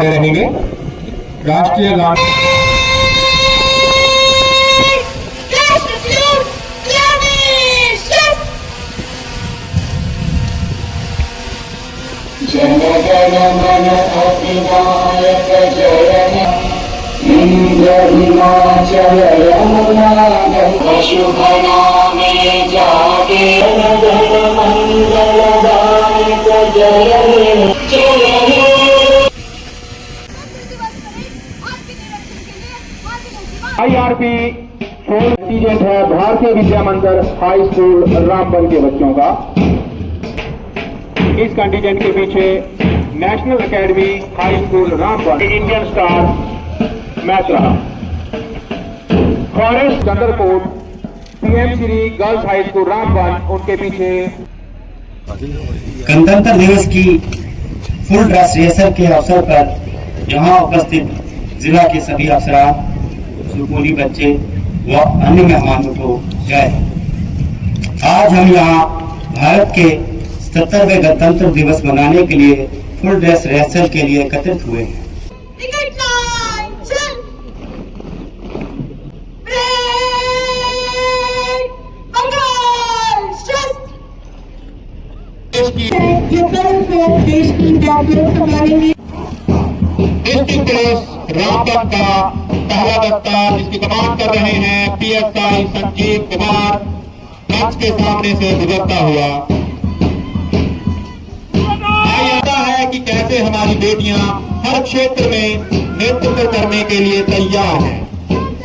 रहेंगे राष्ट्रीय गान। जन गण मन अधिनायक जय इंद्र हिमाचल यमुना गंगा शुभ नामे जागे जन गण मंगलदायक जय जय IRP स्टूडेंट है भारतीय विद्या मंदिर हाई स्कूल रामबन के बच्चों का। इस कंटीजेंट के पीछे national academy high school Ramban Indian star match रहा। Forest Chandrakot PM Shri girls high school Ramban उनके पीछे। गणतंत्र दिवस की फुल ड्रेस रिहर्सल के अवसर पर यहाँ उपस्थित जिला के सभी अफसरान, स्कूली बच्चे व अन्य मेहमानों को जय। आज हम यहाँ भारत के 70वें गणतंत्र दिवस मनाने के लिए फुल ड्रेस रिहर्सल के लिए एकत्रित हुए हैं। रामबन का पहला दस्ता जिसकी कमान कर रहे हैं PSI संजीव कुमार, मंच के सामने से गुजरता हुआ आता है कि कैसे हमारी बेटियां हर क्षेत्र में नेतृत्व करने के लिए तैयार हैं।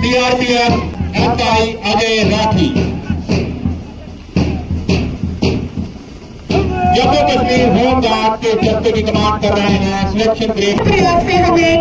CRPF SI Ajay Rathi, Jammu Kashmir home guard के दस्ते की कमान कर रहे हैं। सिलेक्शन ग्रेड से हमें